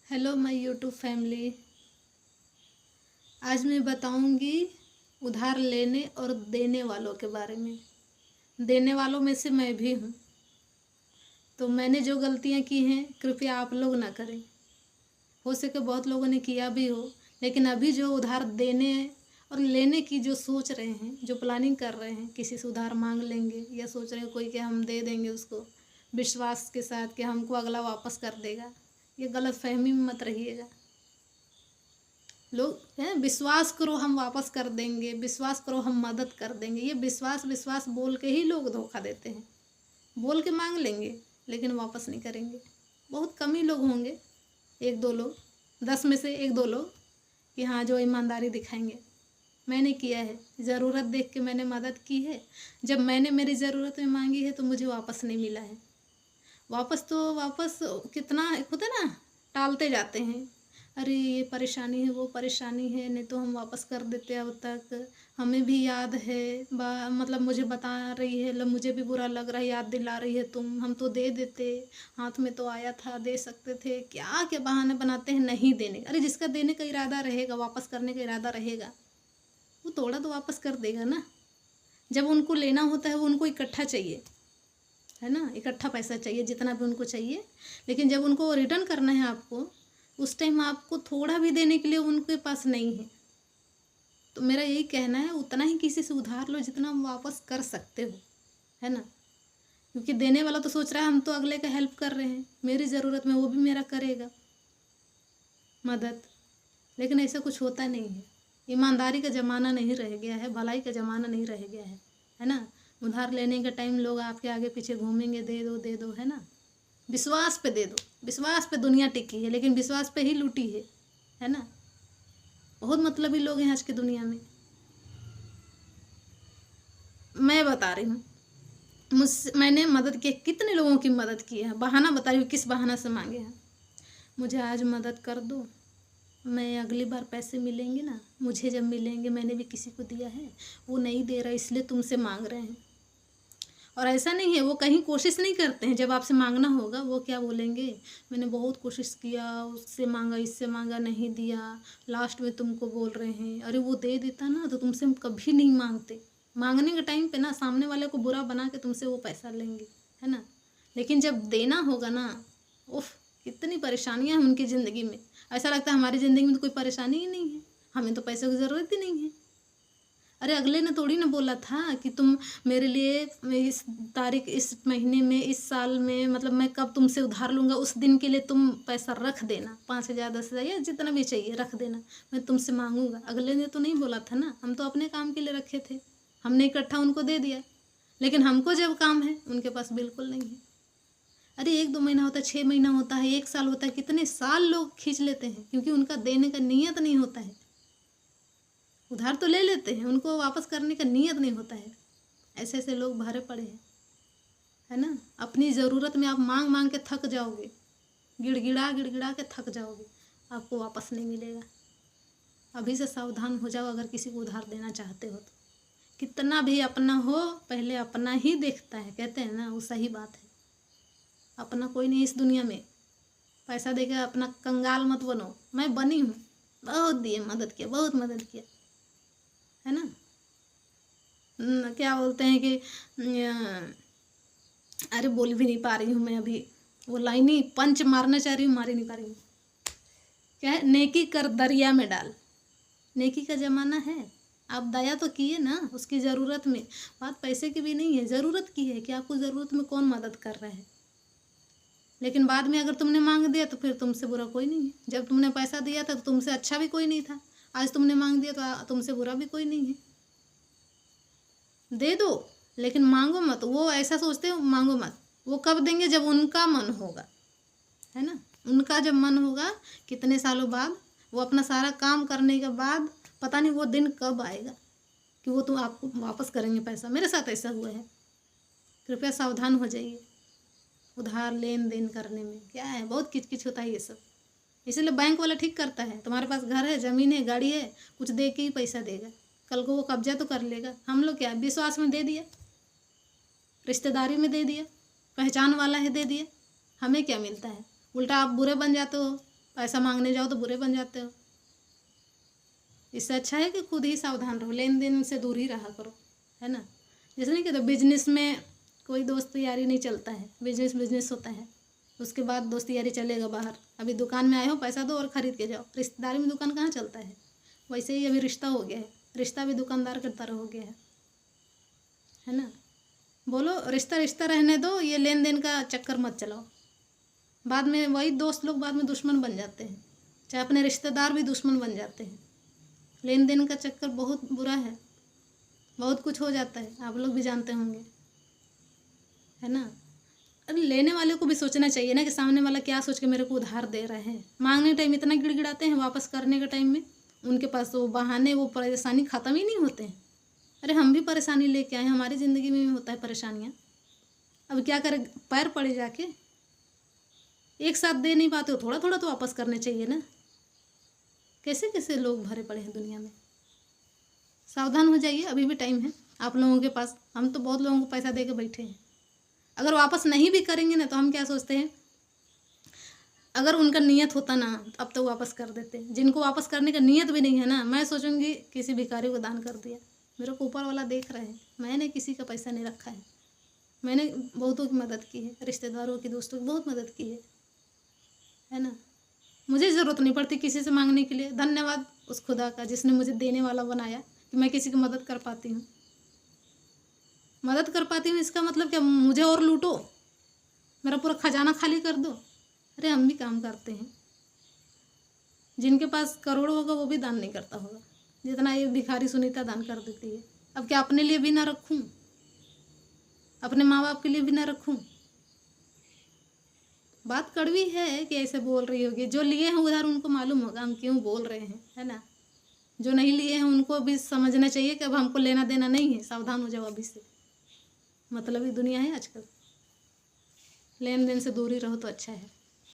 Hello my YouTube family. आज मैं बताऊंगी उधार लेने और देने वालों के बारे में। देने वालों में से मैं भी हूँ, तो मैंने जो गलतियाँ की हैं कृपया आप लोग ना करें। हो सके बहुत लोगों ने किया भी हो, लेकिन अभी जो उधार देने और लेने की जो सोच रहे हैं, जो प्लानिंग कर रहे हैं, किसी से उधार मांग लेंगे या सोच रहे हैं कोई कि हम दे देंगे उसको विश्वास के साथ कि हमको अगला वापस कर देगा, ये गलत फहमी में मत रहिएगा। लोग हैं विश्वास करो हम वापस कर देंगे, विश्वास करो हम मदद कर देंगे, ये विश्वास विश्वास बोल के ही लोग धोखा देते हैं। बोल के मांग लेंगे लेकिन वापस नहीं करेंगे। बहुत कम ही लोग होंगे, एक दो लोग, 10 में से एक दो लोग कि हाँ जो ईमानदारी दिखाएंगे। मैंने किया है, ज़रूरत देख के मैंने मदद की है। जब मैंने मेरी ज़रूरत में मांगी है तो मुझे वापस नहीं मिला है। वापस कितना होता है ना, टालते जाते हैं। अरे ये परेशानी है, वो परेशानी है, नहीं तो हम वापस कर देते अब तक। हमें भी याद है, मतलब मुझे बता रही है, मुझे भी बुरा लग रहा है, याद दिला रही है तुम, हम तो दे देते, हाथ में तो आया था, दे सकते थे। क्या क्या बहाने बनाते हैं नहीं देने। अरे जिसका देने का इरादा रहेगा, वापस करने का इरादा रहेगा, वो थोड़ा तो वापस कर देगा ना। जब उनको लेना होता है वो उनको इकट्ठा चाहिए, है ना, इकट्ठा पैसा चाहिए जितना भी उनको चाहिए। लेकिन जब उनको रिटर्न करना है आपको, उस टाइम आपको थोड़ा भी देने के लिए उनके पास नहीं है। तो मेरा यही कहना है, उतना ही किसी से उधार लो जितना हम वापस कर सकते हो, है ना। क्योंकि देने वाला तो सोच रहा है हम तो अगले का हेल्प कर रहे हैं, मेरी ज़रूरत में वो भी मेरा करेगा मदद। लेकिन ऐसा कुछ होता नहीं है। ईमानदारी का ज़माना नहीं रह गया है, भलाई का ज़माना नहीं रह गया है ना। उधार लेने के टाइम लोग आपके आगे पीछे घूमेंगे, दे दो दे दो, है ना। विश्वास पे दे दो, विश्वास पे दुनिया टिकी है, लेकिन विश्वास पे ही लूटी है ना। बहुत मतलबी लोग हैं आज की दुनिया में। मैं बता रही हूँ, मैंने मदद की, कितने लोगों की मदद की है। बहाना बता रही हूँ किस बहाना से मांगे हैं। मुझे आज मदद कर दो, मैं अगली बार पैसे मिलेंगे ना, मुझे जब मिलेंगे, मैंने भी किसी को दिया है, वो नहीं दे रहा इसलिए तुमसे मांग रहे हैं। और ऐसा नहीं है वो कहीं कोशिश नहीं करते हैं, जब आपसे मांगना होगा वो क्या बोलेंगे, मैंने बहुत कोशिश किया, उससे मांगा, इससे मांगा, नहीं दिया, लास्ट में तुमको बोल रहे हैं। अरे वो दे देता ना तो तुमसे हम कभी नहीं मांगते। मांगने के टाइम पे ना सामने वाले को बुरा बना के तुमसे वो पैसा लेंगे, है ना। लेकिन जब देना होगा ना, उफ, कितनी परेशानियाँ हैं उनकी ज़िंदगी में। ऐसा लगता है हमारी ज़िंदगी में तो कोई परेशानी ही नहीं है, हमें तो पैसों की ज़रूरत ही नहीं है। अरे अगले ने थोड़ी ना बोला था कि तुम मेरे लिए इस तारीख, इस महीने में, इस साल में, मतलब मैं कब तुमसे उधार लूँगा उस दिन के लिए तुम पैसा रख देना, 5,000 10,000 या जितना भी चाहिए रख देना, मैं तुमसे मांगूंगा। अगले ने तो नहीं बोला था ना, हम तो अपने काम के लिए रखे थे, हमने इकट्ठा उनको दे दिया। लेकिन हमको जब काम है उनके पास बिल्कुल नहीं है। अरे 1-2 महीना होता है, 6 महीना होता है, 1 साल होता है, कितने साल लोग खींच लेते हैं क्योंकि उनका देने का नियत नहीं होता है। उधार तो ले लेते हैं, उनको वापस करने का नियत नहीं होता है। ऐसे ऐसे लोग भरे पड़े हैं, है ना। अपनी ज़रूरत में आप मांग मांग के थक जाओगे, गिड़गिड़ा गिड़गिड़ा के थक जाओगे, आपको वापस नहीं मिलेगा। अभी से सावधान हो जाओ अगर किसी को उधार देना चाहते हो तो। कितना भी अपना हो, पहले अपना ही देखता है, कहते हैं ना, वो सही बात है। अपना कोई नहीं इस दुनिया में। पैसा देकर अपना कंगाल मत बनो। मैं बनी हूँ, बहुत दिए, मदद किया, बहुत मदद किया, है ना। क्या बोलते हैं कि अरे बोल भी नहीं पा रही हूँ मैं अभी, वो लाइन ही पंच मारना चाह रही हूँ, मार ही नहीं पा रही हूँ। क्या है, नेकी कर दरिया में डाल। नेकी का ज़माना है, आप दया तो किए ना उसकी ज़रूरत में। बात पैसे की भी नहीं है, ज़रूरत की है कि आपको ज़रूरत में कौन मदद कर रहा है। लेकिन बाद में अगर तुमने मांग दिया तो फिर तुमसे बुरा कोई नहीं है। जब तुमने पैसा दिया था तो तुमसे अच्छा भी कोई नहीं था, आज तुमने मांग दिया तो तुमसे बुरा भी कोई नहीं है। दे दो लेकिन मांगो मत। वो ऐसा सोचते हो मांगो मत, वो कब देंगे जब उनका मन होगा, है ना। उनका जब मन होगा, कितने सालों बाद, वो अपना सारा काम करने के बाद, पता नहीं वो दिन कब आएगा कि वो तो आपको वापस करेंगे पैसा। मेरे साथ ऐसा हुआ है। कृपया सावधान हो जाइए उधार लेन देन करने में। क्या है, बहुत किचकिच होता है ये सब। इसलिए बैंक वाला ठीक करता है, तुम्हारे पास घर है, ज़मीन है, गाड़ी है, कुछ दे के ही पैसा देगा, कल को वो कब्जा तो कर लेगा। हम लोग क्या विश्वास में दे दिया, रिश्तेदारी में दे दिया, पहचान वाला है दे दिया, हमें क्या मिलता है। उल्टा आप बुरे बन जाते हो, पैसा मांगने जाओ तो बुरे बन जाते हो। इससे अच्छा है कि खुद ही सावधान रहो, लेन देन से दूर ही रहा करो, है ना। जैसे नहीं कहते बिजनेस में कोई दोस्त यारी नहीं चलता है, बिजनेस होता है, उसके बाद दोस्त यारी चलेगा बाहर। अभी दुकान में आए हो, पैसा दो और ख़रीद के जाओ। रिश्तेदारी में दुकान कहाँ चलता है। वैसे ही अभी रिश्ता हो गया है, रिश्ता भी दुकानदार की तरह हो गया है ना। बोलो रिश्ता रिश्ता रहने दो, ये लेन देन का चक्कर मत चलाओ। बाद में वही दोस्त लोग बाद में दुश्मन बन जाते हैं, चाहे अपने रिश्तेदार भी दुश्मन बन जाते हैं। लेन देन का चक्कर बहुत बुरा है, बहुत कुछ हो जाता है, आप लोग भी जानते होंगे, है ना। अरे लेने वाले को भी सोचना चाहिए ना कि सामने वाला क्या सोच के मेरे को उधार दे रहे हैं। मांगने टाइम इतना गिड़गिड़ाते हैं, वापस करने के टाइम में उनके पास वो बहाने, वो परेशानी ख़त्म ही नहीं होते हैं। अरे हम भी परेशानी लेके आए, हमारी ज़िंदगी में भी होता है परेशानियाँ। अब क्या करें, पैर पड़े जाके एक साथ दे नहीं पाते हो, थोड़ा थोड़ा तो वापस करने चाहिए ना। कैसे कैसे लोग भरे पड़े हैं दुनिया में। सावधान हो जाइए, अभी भी टाइम है आप लोगों के पास। हम तो बहुत लोगों को पैसा दे के बैठे हैं, अगर वापस नहीं भी करेंगे ना तो हम क्या सोचते हैं, अगर उनका नियत होता ना अब तो वापस कर देते। जिनको वापस करने का नियत भी नहीं है ना, मैं सोचूंगी किसी भिखारी को दान कर दिया, मेरे को ऊपर वाला देख रहे हैं। मैंने किसी का पैसा नहीं रखा है, मैंने बहुतों की मदद की है, रिश्तेदारों की, दोस्तों की बहुत मदद की है ना। मुझे ज़रूरत नहीं पड़ती किसी से मांगने के लिए। धन्यवाद उस खुदा का जिसने मुझे देने वाला बनाया कि मैं किसी की मदद कर पाती हूँ। मदद कर पाती हूँ इसका मतलब क्या मुझे और लूटो, मेरा पूरा खजाना खाली कर दो। अरे हम भी काम करते हैं, जिनके पास करोड़ होगा वो भी दान नहीं करता होगा जितना ये भिखारी सुनीता दान कर देती है। अब क्या अपने लिए भी ना रखूं, अपने माँ बाप के लिए भी ना रखूं। बात कड़वी है कि ऐसे बोल रही होगी, जो लिए हैं उधर उनको मालूम होगा हम क्यों बोल रहे हैं, है ना। जो नहीं लिए हैं उनको भी समझना चाहिए कि अब हमको लेना देना नहीं है, सावधान हो जाओ अभी से। मतलब ही दुनिया है आजकल, लेन देन से दूर ही रहो तो अच्छा है।